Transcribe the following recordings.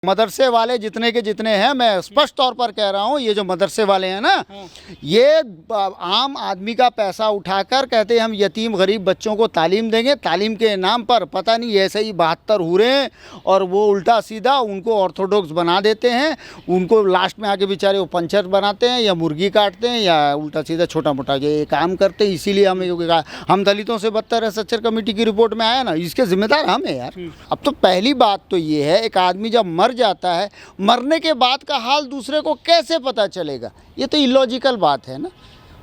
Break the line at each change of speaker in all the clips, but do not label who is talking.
मदरसे वाले जितने के जितने हैं, मैं स्पष्ट तौर पर कह रहा हूँ, ये जो मदरसे वाले हैं ना, ये आम आदमी का पैसा उठाकर कहते हैं हम यतीम गरीब बच्चों को तालीम देंगे, तालीम के नाम पर पता नहीं ऐसे ही 72 हुए हैं और वो उल्टा सीधा उनको ऑर्थोडॉक्स बना देते हैं। उनको लास्ट में आके बेचारे वो पंचर बनाते हैं या मुर्गी काटते हैं या उल्टा सीधा छोटा मोटा ये काम करते हैं। इसीलिए हम दलितों से बदतर है, सच्चर कमेटी की रिपोर्ट में आया ना, इसके जिम्मेदार हम हैं यार। अब तो पहली बात तो ये है, एक आदमी जब मर जाता है, मरने के बाद का हाल दूसरे को कैसे पता चलेगा? ये तो इलॉजिकल बात है ना।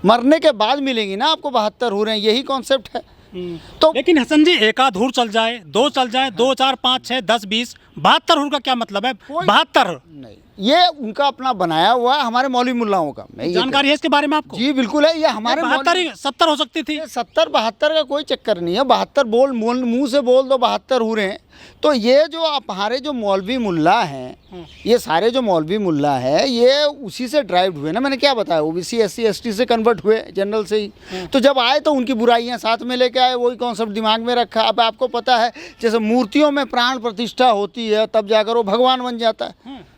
मरने के बाद मिलेंगी ना आपको 72 हो रहे हैं, यही कॉन्सेप्ट है।
तो लेकिन हसन जी, एक आध हुर चल जाए, दो चल जाए, 2 4 5 6 10 20 72 हुर का क्या मतलब है? 72
नहीं, ये उनका अपना बनाया हुआ है, हमारे मौलवी मुल्लाओं का।
जानकारी है इसके बारे में आपको?
जी बिल्कुल है, ये हमारे
72 70 हो सकती थी।
70 72 का कोई चक्कर नहीं है। 72 बोल मुंह से बोल दो 72 हो रहे हैं। तो ये जो हमारे जो मौलवी मुल्ला हैं, ये सारे जो मौलवी मुल्ला है, ये उसी से ड्राइव हुए ना। मैंने क्या बताया, ओबीसी SC ST से कन्वर्ट हुए जनरल से ही। तो जब आए तो उनकी बुराइयां साथ में लेके आए, वही कॉन्सेप्ट दिमाग में रखा। अब आपको पता है, जैसे मूर्तियों में प्राण प्रतिष्ठा होती है तब जाकर वो भगवान बन जाता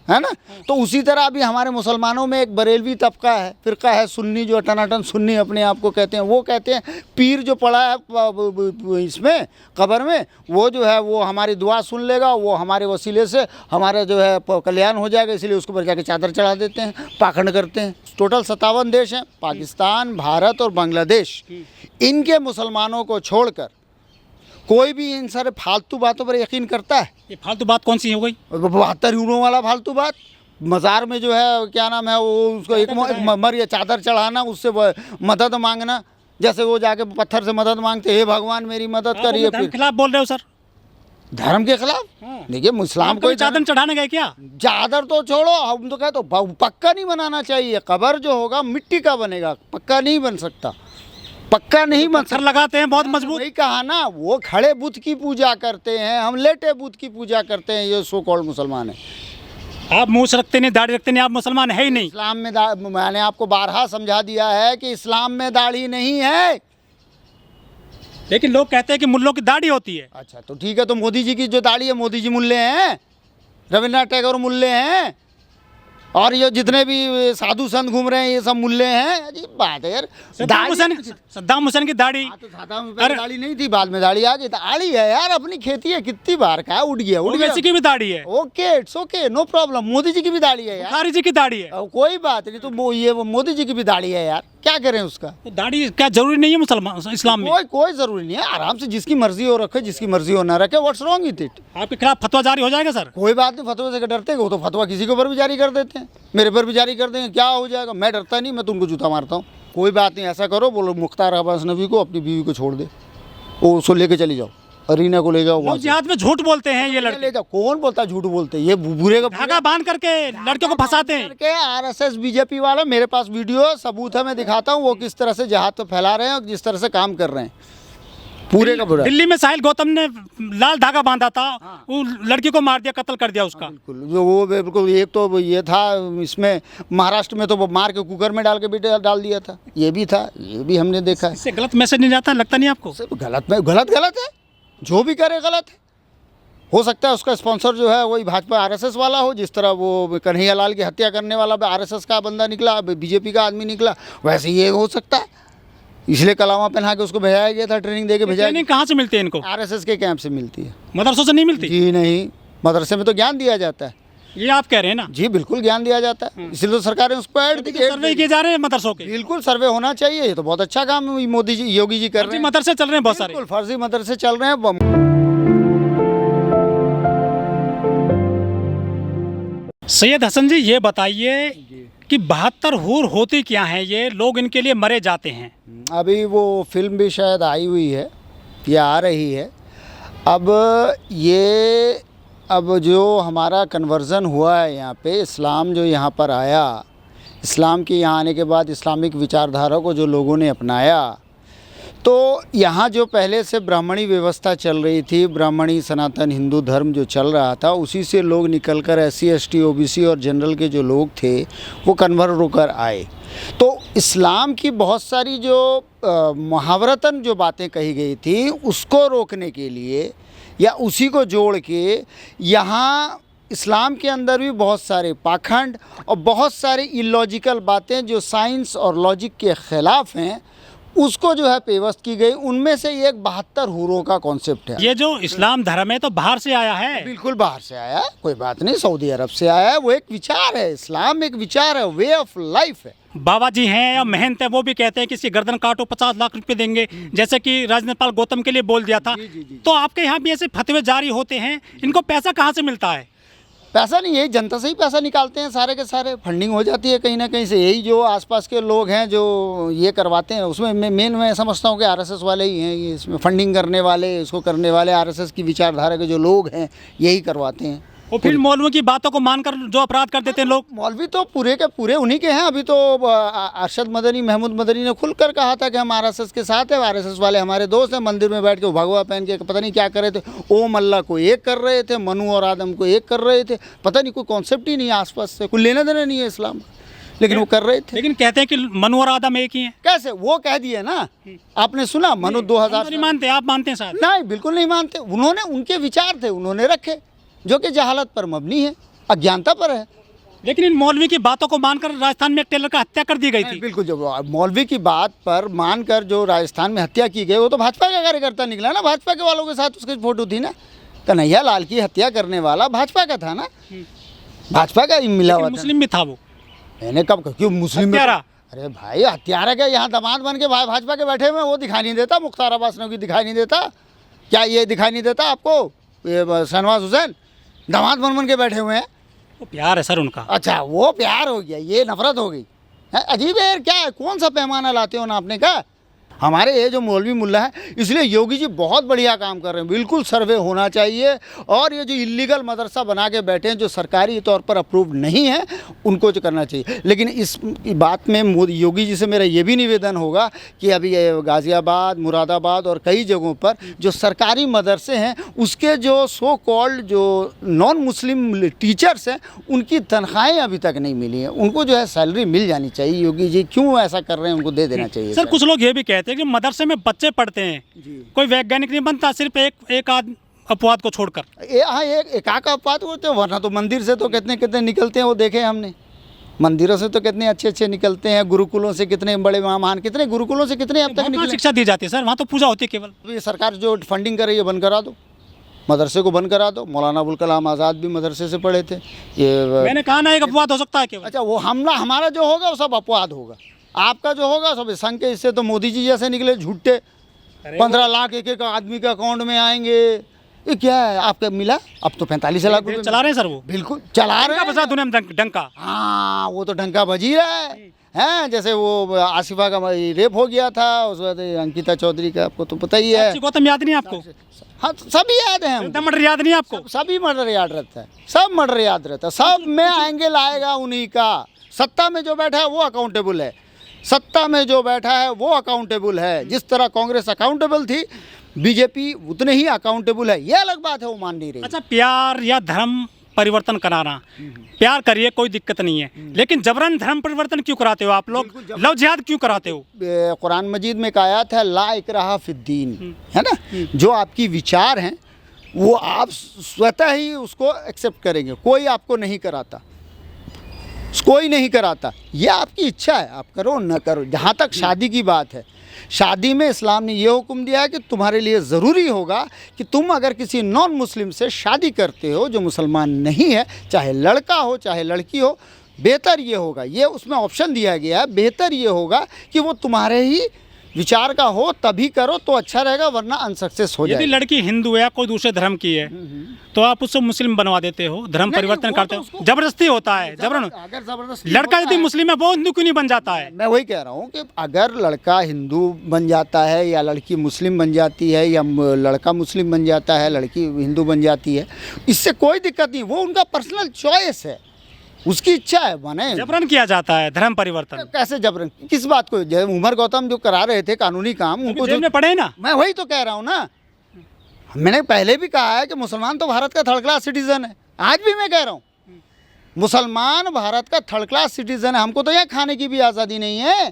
है ना। तो उसी तरह अभी हमारे मुसलमानों में एक बरेलवी तबका है, फिरका है सुन्नी, जो टनाटन सुन्नी अपने आप को कहते हैं। वो कहते हैं पीर जो पड़ा है इसमें कब्र में, वो जो है वो हमारी दुआ सुन लेगा, वो हमारे वसीले से हमारा जो है कल्याण हो जाएगा, इसलिए उसके ऊपर जाके चादर चढ़ा देते हैं, पाखंड करते हैं। टोटल 57 देश हैं, पाकिस्तान, भारत और बांग्लादेश। इनके मुसलमानों को छोड़कर कोई भी इन सारे फालतू बातों पर यकीन करता है?
ये फालतू बात कौन सी हो गई?
72 यूरों वाला फालतू बात। मज़ार में जो है क्या नाम है वो, उसको एक मर या चादर चढ़ाना, उससे मदद मांगना, जैसे वो जाके पत्थर से मदद मांगते, हे भगवान मेरी मदद करिए।
धर्म के खिलाफ बोल रहे हो सर?
धर्म के खिलाफ? देखिए, इस्लाम को
चादर चढ़ाने गए क्या?
चादर तो छोड़ो, हम तो कहते तो पक्का नहीं बनाना चाहिए। कब्र जो होगा मिट्टी का बनेगा, पक्का नहीं बन सकता, पक्का नहीं बन सकता।
लगाते हैं बहुत मजबूत।
वही कहा ना, वो खड़े बुत की पूजा करते हैं, हम लेटे बुत की पूजा करते हैं। ये सो कॉल्ड मुसलमान है।
आप मूछ रखते नहीं, दाढ़ी रखते नहीं, आप मुसलमान है ही नहीं।
इस्लाम में मैंने आपको बारहा समझा दिया है कि इस्लाम में दाढ़ी नहीं है।
लेकिन लोग कहते हैं कि मुल्लों की दाढ़ी होती है।
अच्छा तो ठीक है, तो मोदी जी की जो दाढ़ी है, मोदी जी मुल्ले हैं, रविन्द्रनाथ टैगोर मुल्ले हैं, और ये जितने भी साधु संत घूम रहे हैं ये सब मुल्ले हैं। अजीब बात है यार।
सद्दाम हुसैन की दाढ़ी,
तो सद्दाम हुसैन दाढ़ी नहीं थी, बाद में दाढ़ी आ गई। दाढ़ी है यार, अपनी खेती है, कितनी बार का उड़ गया।
ओवैसी की भी दाढ़ी है।
Okay, it's okay, no problem. Modi ji की भी दाढ़ी है यार,
बुखारी जी की दाढ़ी है,
कोई बात नहीं। तो वो मोदी जी की भी दाढ़ी है यार, क्या करें उसका?
तो दाढ़ी क्या जरूरी नहीं है मुसलमान इस्लाम में?
कोई जरूरी नहीं है, आराम से जिसकी मर्जी हो रखे, जिसकी मर्जी हो ना रखे। What's wrong with it?
आपके खिलाफ फतवा जारी हो जाएगा सर?
कोई बात नहीं, फतवे से डरते हैं वो तो फतवा किसी के ऊपर भी जारी कर देते हैं, मेरे पर भी जारी कर देंगे, क्या हो जाएगा? मैं डरता नहीं, मैं तो उनको जूता मारता हूँ। कोई बात नहीं, ऐसा करो, बोलो मुख्तार अब्बास नकवी को अपनी बीवी को छोड़ दे, वो उसको लेके चली जाओ, अरीना को ले जाओ।
जिहाद में झूठ बोलते हैं ये लड़के।
ले जाओ। कौन बोलता झूठ बोलते? ये बुरे का
धागा बांध करके लड़कियों को फंसाते हैं।
RSS BJP वाला, मेरे पास वीडियो सबूत है, मैं दिखाता हूँ वो किस तरह से जिहाद पे फैला रहे हैं और जिस तरह से काम कर रहे हैं। पूरे का पूरा।
दिल्ली में साहिल गौतम ने लाल धागा बांधा था, वो लड़की को मार दिया, कत्ल कर दिया उसका।
बिल्कुल, जो वो बिल्कुल, एक तो ये था, इसमें महाराष्ट्र में तो वो मार के कुकर में डाल के भी डाल दिया था, ये भी था, ये भी हमने देखा है।
इससे गलत मैसेज नहीं जाता, लगता नहीं आपको?
गलत है, जो भी करे गलत है। हो सकता है उसका स्पॉन्सर जो है वही भाजपा RSS वाला हो, जिस तरह वो कन्हैया लाल की हत्या करने वाला RSS का बंदा निकला, BJP का आदमी निकला, वैसे ये हो सकता है। इसलिए कलामा पहना के उसको भेजाया गया था, ट्रेनिंग दे के भेजाया।
ट्रेनिंग कहाँ से मिलती है इनको?
RSS के कैंप से मिलती है,
मदरसों से नहीं मिलती?
जी नहीं, मदरसे में तो ज्ञान दिया जाता है।
ये आप कह रहे हैं ना?
जी बिल्कुल, ज्ञान दिया जाता है, इसलिए तो सरकारें उस पर
सर्वे किए जा रहे हैं मदरसों के।
बिल्कुल सर्वे होना चाहिए, ये तो बहुत अच्छा काम मोदी जी, योगी जी कर रहे हैं।
मदरसे चल रहे हैं बहुत सारे,
फर्जी मदरसे चल रहे हैं।
सैयद हसन जी, ये बताइए कि 72 हूर होती क्या हैं? ये लोग इनके लिए मरे जाते हैं।
अभी वो फिल्म भी शायद आई हुई है या आ रही है। अब जो हमारा कन्वर्ज़न हुआ है यहाँ पे, इस्लाम जो यहाँ पर आया, इस्लाम के यहाँ आने के बाद इस्लामिक विचारधारा को जो लोगों ने अपनाया, तो यहाँ जो पहले से ब्राह्मणी व्यवस्था चल रही थी, ब्राह्मणी सनातन हिंदू धर्म जो चल रहा था, उसी से लोग निकलकर SC ST OBC और जनरल के जो लोग थे वो कन्वर्ट होकर आए। तो इस्लाम की बहुत सारी जो मुहावरतन जो बातें कही गई थी, उसको रोकने के लिए या उसी को जोड़ के यहाँ इस्लाम के अंदर भी बहुत सारे पाखंड और बहुत सारी इलॉजिकल बातें जो साइंस और लॉजिक के ख़िलाफ़ हैं उसको जो है पेवस्त की गई। उनमें से एक 72 हूरों का कॉन्सेप्ट है।
ये जो इस्लाम धर्म है तो बाहर से आया है?
बिल्कुल बाहर से आया है, कोई बात नहीं, सऊदी अरब से आया है। वो एक विचार है, इस्लाम एक विचार है, वे ऑफ लाइफ है।
बाबा जी हैं या महंत है वो भी कहते हैं कि इसकी गर्दन काटो 50 लाख रुपए देंगे, जैसे कि राजनेपाल गौतम के लिए बोल दिया था। तो आपके यहाँ भी ऐसे फतवे जारी होते हैं, इनको पैसा कहाँ से मिलता है?
पैसा नहीं, यही जनता से ही पैसा निकालते हैं, सारे के सारे फंडिंग हो जाती है कहीं ना कहीं से। यही जो आसपास के लोग हैं जो ये करवाते हैं, उसमें मेन मैं समझता हूँ कि आरएसएस वाले ही हैं ये, इसमें फंडिंग करने वाले, इसको करने वाले आरएसएस की विचारधारा के जो लोग हैं यही करवाते हैं।
वो फिर मौलवियों की बातों को मानकर जो अपराध कर देते हैं लोग।
मौलवी तो पूरे के पूरे उन्हीं के हैं। अभी तो अरशद मदनी, महमूद मदनी ने खुलकर कहा था कि हम आरएसएस के साथ हैं, आरएसएस वाले हमारे दोस्त हैं। मंदिर में बैठ के भगवा पहन के पता नहीं क्या कर रहे थे, ओम अल्लाह को एक कर रहे थे, मनु और आदम को एक कर रहे थे। पता नहीं, कोई कॉन्सेप्ट ही नहीं है आसपास से, कोई लेना देना नहीं है इस्लाम का, लेकिन वो कर रहे थे।
लेकिन कहते हैं कि मनु और आदम एक ही हैं।
कैसे? वो कह दिए ना, आपने सुना मनु 2000
नहीं मानते, आप मानते हैं शायद?
नहीं, बिल्कुल नहीं मानते। उन्होंने, उनके विचार थे, उन्होंने रखे, जो कि जहालत पर मबनी है, अज्ञानता पर है।
लेकिन इन मौलवी की बातों को मानकर राजस्थान में एक टेलर का हत्या कर दी गई थी।
बिल्कुल, जो मौलवी की बात पर मानकर जो राजस्थान में हत्या की गई, वो तो भाजपा का कार्यकर्ता निकला ना, भाजपा के वालों के साथ उसकी फोटो थी ना। कन्हैया लाल की हत्या करने वाला भाजपा का था ना, भाजपा का ही मिला हुआ था।
मुस्लिम भी था वो।
मैंने कब कहा? क्यों मुस्लिम?
हत्यारा?
अरे भाई, हत्यारा क्या, यहाँ दामाद बन के भाजपा के बैठे हुए, वो दिखाई नहीं देता? मुख्तार अब्बास नकवी दिखाई नहीं देता क्या? ये दिखाई नहीं देता आपको? ये शहनवाज हुसैन दामाद बन के बैठे हुए हैं।
वो प्यार है सर उनका।
अच्छा, वो प्यार हो गया, ये नफरत हो गई है? अजीब है यार, क्या है, कौन सा पैमाना लाते हो नापने का? हमारे ये जो मौलवी मुल्ला है, इसलिए योगी जी बहुत बढ़िया काम कर रहे हैं। बिल्कुल सर्वे होना चाहिए, और ये जो इलीगल मदरसा बना के बैठे हैं जो सरकारी तौर पर अप्रूव नहीं है, उनको जो करना चाहिए। लेकिन इस बात में योगी जी से मेरा ये भी निवेदन होगा कि अभी ये गाज़ियाबाद, मुरादाबाद और कई जगहों पर जो सरकारी मदरसे हैं, उसके जो सो कॉल्ड जो नॉन मुस्लिम टीचर्स हैं, उनकी तनख्वाहें अभी तक नहीं मिली हैं। उनको जो है सैलरी मिल जानी चाहिए। योगी जी क्यों ऐसा कर रहे हैं, उनको दे देना चाहिए।
सर कुछ लोग ये भी कहते हैं कि मदरसे में बच्चे पढ़ते हैं, कोई वैज्ञानिक नहीं बनता सिर्फ एक आध अपवाद को छोड़कर।
हाँ, एक अपवाद होते हैं, वरना तो मंदिर से तो कितने कितने निकलते हैं, वो देखे हमने। मंदिरों से तो कितने अच्छे अच्छे निकलते हैं, गुरुकुलों से कितने बड़े महान, कितने गुरुकुलों से कितने अब तक निकले।
शिक्षा दी जाती है सर, वहाँ तो पूजा होती है केवल।
ये सरकार जो फंडिंग कर रही है, बंद करा दो, मदरसे को बंद करा दो। मौलाना अबुल कलाम आज़ाद भी मदरसे से पढ़े थे। ये
मैंने कहा ना, एक अपवाद हो सकता है केवल।
अच्छा, वो हमारा जो होगा वो सब अपवाद होगा, आपका जो होगा सब संघ के। इससे तो मोदी जी जैसे निकले झूठे, 15 लाख एक आदमी के अकाउंट में आएंगे। ये क्या है आपका मिला? अब तो 45 लाख रुपए
चला रहे हैं सर, वो
बिल्कुल चला रहे हैं।
बजा दुनिया में डंका।
हाँ, वो तो डंका बज ही रहा है। जैसे वो आसिफा का रेप हो गया था, उस बाद अंकिता चौधरी का आपको तो पता ही है।
गौतम याद नहीं आपको?
हाँ, सभी याद है हमको।
मर्डर याद नहीं आपको?
सभी मर्डर याद रहता है, सब मर्डर याद रहता है, सब में आएंगे लाएगा उन्हीं का। सत्ता में जो बैठा है वो अकाउंटेबल है, सत्ता में जो बैठा है वो अकाउंटेबल है। जिस तरह कांग्रेस अकाउंटेबल थी, बीजेपी उतने ही अकाउंटेबल है। ये अलग बात है, वो मान नहीं रही।
अच्छा, प्यार या धर्म परिवर्तन कराना, प्यार करिए कोई दिक्कत नहीं है, लेकिन जबरन धर्म परिवर्तन क्यों कराते हो आप लोग? लव जिहाद क्यों कराते हो?
कुरान मजीद में एक आयत है, ला इकराहा फिद्दीन, है ना। जो आपकी विचार हैं वो आप स्वतः ही उसको एक्सेप्ट करेंगे, कोई आपको नहीं कराता, कोई नहीं कराता। ये आपकी इच्छा है, आप करो न करो। जहाँ तक शादी की बात है, शादी में इस्लाम ने ये हुक्म दिया है कि तुम्हारे लिए ज़रूरी होगा कि तुम अगर किसी नॉन मुस्लिम से शादी करते हो जो मुसलमान नहीं है, चाहे लड़का हो चाहे लड़की हो, बेहतर ये होगा, ये उसमें ऑप्शन दिया गया है, बेहतर ये होगा कि वो तुम्हारे ही विचार का हो, तभी करो तो अच्छा रहेगा, वरना अनसक्सेस हो जाएगा।
यदि लड़की हिंदू है या कोई दूसरे धर्म की है तो आप उससे मुस्लिम बनवा देते हो, धर्म परिवर्तन करते हो। जबरदस्ती होता है,
अगर जबरदस्ती
लड़का यदि मुस्लिम है वो हिंदू क्यों नहीं बन जाता है?
मैं वही कह रहा हूँ कि अगर लड़का हिंदू बन जाता है या लड़की मुस्लिम बन जाती है या लड़का मुस्लिम बन जाता है, लड़की हिंदू बन जाती है, इससे कोई दिक्कत नहीं, वो उनका पर्सनल चॉइस है, उसकी इच्छा है। बने
जबरन किया जाता है धर्म परिवर्तन?
कैसे जबरन? किस बात को? उमर गौतम जो करा रहे थे कानूनी काम, उनको
जेल में पड़े ना।
मैं वही तो कह रहा हूँ ना, मैंने पहले भी कहा है कि मुसलमान तो भारत का थर्ड क्लास सिटीजन है, आज भी मैं कह रहा हूँ मुसलमान भारत का थर्ड क्लास सिटीजन है। हमको तो यहाँ खाने की भी आज़ादी नहीं है।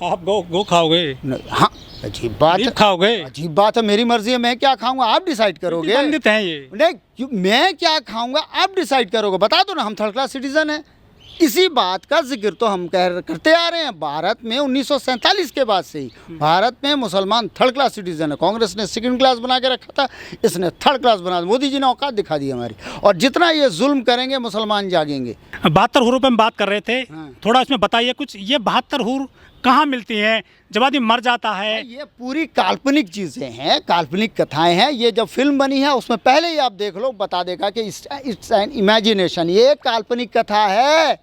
आप गो खाओगे?
हाँ, अजीब बात है,
नींद खाओगे?
अजीब बात है। मेरी मर्जी है, मैं क्या खाऊंगा आप डिसाइड करोगे।
प्रतिबंधित है ये।
नहीं मैं क्या खाऊंगा आप डिसाइड करोगे। बता दो ना, हम थर्ड क्लास सिटीजन हैं। इसी बात का जिक्र तो हम करते आ रहे हैं। भारत में 1947 के बाद से ही भारत में मुसलमान थर्ड क्लास सिटीजन है। कांग्रेस ने सेकंड क्लास बना के रखा था, इसने थर्ड क्लास बना, मोदी जी ने औकात दिखा दी हमारी। और जितना ये जुल्म करेंगे मुसलमान जागेंगे।
72 हुरों पे हम बात कर रहे थे,
हाँ।
थोड़ा इसमें बताइए कुछ। ये 72 हुर कहाँ मिलती हैं? जब आदमी मर जाता है।
ये पूरी काल्पनिक चीज़ें हैं, काल्पनिक कथाएं हैं। ये जब फिल्म बनी है उसमें पहले ही आप देख लो, बता देगा कि इट्स एन इमेजिनेशन, ये काल्पनिक कथा है।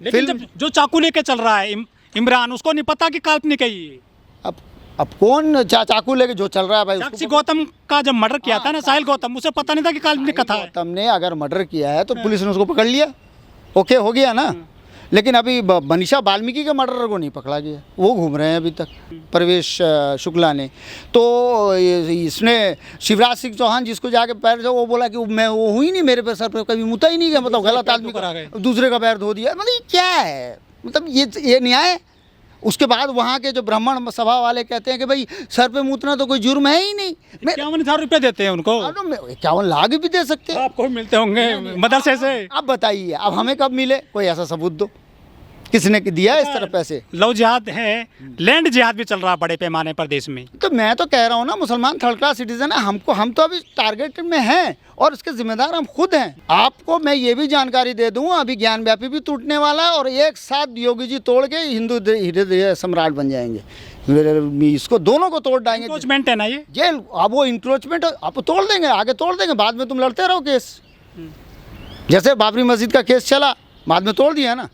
लेकिन जब जो चाकू लेके चल रहा है इमरान, उसको नहीं पता कि काल्पनिक है ये।
अब कौन चाकू लेके जो चल रहा है भाई,
साक्षी गौतम का जब मर्डर किया था ना, साहिल गौतम, उसे पता नहीं था कि काल्पनिक कथा है।
गौतम ने अगर मर्डर किया है तो पुलिस ने उसको पकड़ लिया, ओके हो गया ना। लेकिन अभी मनीषा वाल्मीकि के मर्डर को नहीं पकड़ा गया, वो घूम रहे हैं अभी तक, प्रवेश शुक्ला ने। तो इसने शिवराज सिंह चौहान जिसको जाके पैर जो, वो बोला कि मैं वो हुई नहीं, मेरे पे सर पे कभी मुता ही नहीं गया, मतलब गलत आदमी को दूसरे का पैर धो दिया। मतलब ये क्या है, मतलब ये न्याय है। उसके बाद वहाँ के जो ब्राह्मण सभा वाले कहते हैं कि भाई सर पे मूतना तो कोई जुर्म है ही नहीं।
51,000 रुपये देते हैं उनको।
51 लाख भी दे सकते हैं।
आपको भी मिलते होंगे मदरसे से।
अब बताइए, अब हमें कब मिले, कोई ऐसा सबूत दो, किसने दिया इस तरह पैसे।
लव जिहाद है, लैंड जिहाद भी चल रहा है बड़े पैमाने पर देश में।
तो मैं तो कह रहा हूँ ना, मुसलमान थर्ड क्लास सिटीजन है, हम तो अभी टारगेट में हैं और इसके जिम्मेदार हम खुद हैं। आपको मैं ये भी जानकारी दे दूँ, अभी ज्ञान व्यापी भी टूटने वाला है और एक साथ योगी जी तोड़ के हिंदू सम्राट बन जाएंगे। इसको दोनों को तोड़ डालेंगे।
इंक्रोचमेंट है ना ये
जेल। अब वो इंक्रोचमेंट आप तोड़ देंगे, आगे तोड़ देंगे, बाद में तुम लड़ते रहो केस। जैसे बाबरी मस्जिद का केस चला, बाद में तोड़ दिया ना,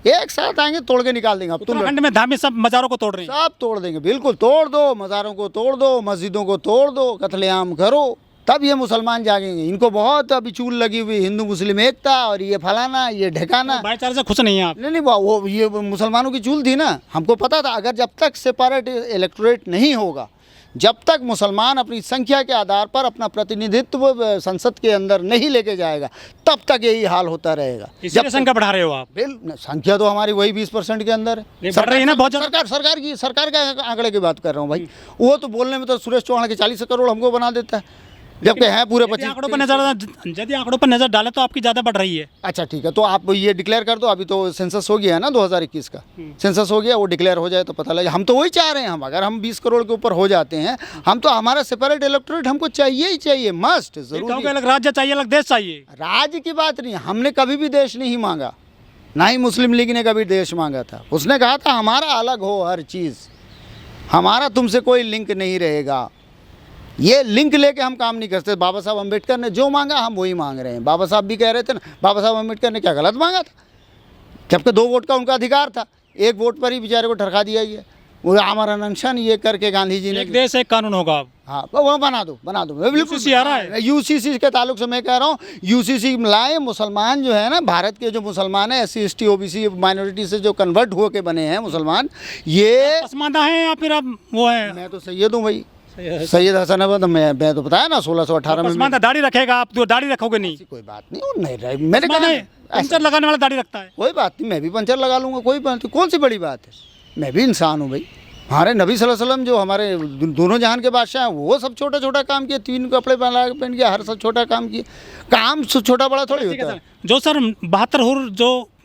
एक साथ आएंगे तोड़ के निकाल देंगे। अब तुम
उत्तराखंड में धार्मिक सब मज़ारों को तोड़ रहे हैं।
सब तोड़ देंगे, बिल्कुल तोड़ दो, मज़ारों को तोड़ दो, मस्जिदों को तोड़ दो, कत्लेआम करो, तब ये मुसलमान जागेंगे। इनको बहुत अभी चूल लगी हुई हिंदू मुस्लिम एकता और ये फलाना ये ढकाना।
भाईचारे से खुश नहीं है आप?
नहीं वो ये मुसलमानों की चूल थी ना, हमको पता था अगर जब तक सेपरेट इलेक्टोरेट नहीं होगा, जब तक मुसलमान अपनी संख्या के आधार पर अपना प्रतिनिधित्व संसद के अंदर नहीं लेके जाएगा, तब तक यही हाल होता रहेगा।
जब संख्या बढ़ा रहे हो आप?
संख्या तो हमारी वही 20% के अंदर है।
बढ़ रही है ना बहुत ज़्यादा।
सरकार के आंकड़े की बात कर रहा हूँ भाई। वो तो बोलने में तो सुरेश चौहान के 40 करोड़ हमको बना देता है, जबकि है पूरे 25।
आंकड़ों पर नजर डालें तो आपकी ज़्यादा बढ़ रही है।
अच्छा ठीक है, तो आप ये डिक्लेयर कर दो। अभी तो सेंसस हो गया है ना 2021 का, सेंसस हो गया, वो डिक्लेयर हो जाए तो पता लगे। हम तो वही चाह रहे हैं, हम अगर हम 20 करोड़ के ऊपर हो जाते हैं, हम तो हमारा सेपरेट इलेक्टोरेट हमको चाहिए ही चाहिए, मस्ट जरूर।
अलग राज्य चाहिए, अलग देश चाहिए।
राज्य की बात नहीं, हमने कभी भी देश नहीं मांगा, ना ही मुस्लिम लीग ने कभी देश मांगा था। उसने कहा था हमारा अलग हो हर चीज़, हमारा तुमसे कोई लिंक नहीं रहेगा। ये लिंक लेके हम काम नहीं करते। बाबा साहब अम्बेडकर ने जो मांगा हम वही मांग रहे हैं। बाबा साहब भी कह रहे थे ना, बाबा साहब अम्बेडकर ने क्या गलत मांगा था, जबकि 2 वोट का उनका अधिकार था, 1 वोट पर ही बेचारे को ठरका दिया गया। वो आमरण अनशन ये करके गांधी जी ने,
एक देश एक कानून होगा।
हाँ वो बना दो बिल्कुल।
UCC आ रहा है।
UCC के ताल्लुक से मैं कह रहा हूँ, UCC लाए। मुसलमान जो है ना, भारत के जो मुसलमान है, SC ST OBC माइनॉरिटी से जो कन्वर्ट होके बने हैं मुसलमान, ये
पसमानदा है या फिर आप वो है?
मैं तो सैयद हूँ भाई, सैयद हसन अहमद। मैं तो बताया ना 1618 में।
पसमानदा दाढ़ी रखेगा, आप तो दाढ़ी रखोगे नहीं?
कोई बात नहीं, वो नहीं रहे। मैंने कहा
पंचर लगाने वाला दाढ़ी रखता है।
कोई बात नहीं, मैं भी पंचर लगा लूँगा, कोई बात नहीं, कौन सी बड़ी बात है। मैं भी इंसान हूँ भाई। हमारे नबी सल्लल्लाहु अलैहि वसल्लम जो हमारे दोनों जहान के बादशाह हैं, वो सब छोटा छोटा काम किए, 3 कपड़े पहन के हर सब छोटा काम किए। काम छोटा बड़ा थोड़ी होता है।
जो सर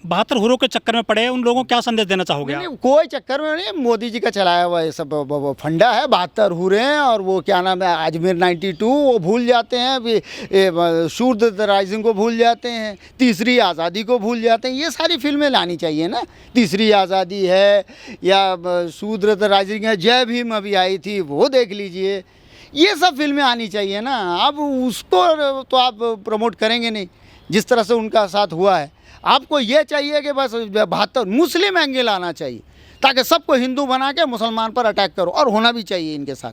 72 हुरों के चक्कर में पड़े, उन लोगों को क्या संदेश देना चाहोगे?
नहीं, कोई चक्कर में नहीं, मोदी जी का चलाया हुआ ये सब फंडा है। 72 हुरे हैं और वो क्या नाम है, अजमेर 92 वो भूल जाते हैं, शूद्र राइजिंग को भूल जाते हैं, तीसरी आज़ादी को भूल जाते हैं। ये सारी फिल्में लानी चाहिए ना, तीसरी आज़ादी है या शूद्र राइजिंग है, जय भीम अभी आई थी, वो देख लीजिए। ये सब फिल्में आनी चाहिए ना। अब उसको तो आप प्रमोट करेंगे नहीं जिस तरह से उनका साथ हुआ है। आपको ये चाहिए कि बस 72 मुस्लिम एंगल आना चाहिए, ताकि सबको हिंदू बना के मुसलमान पर अटैक करो, और होना भी चाहिए इनके साथ।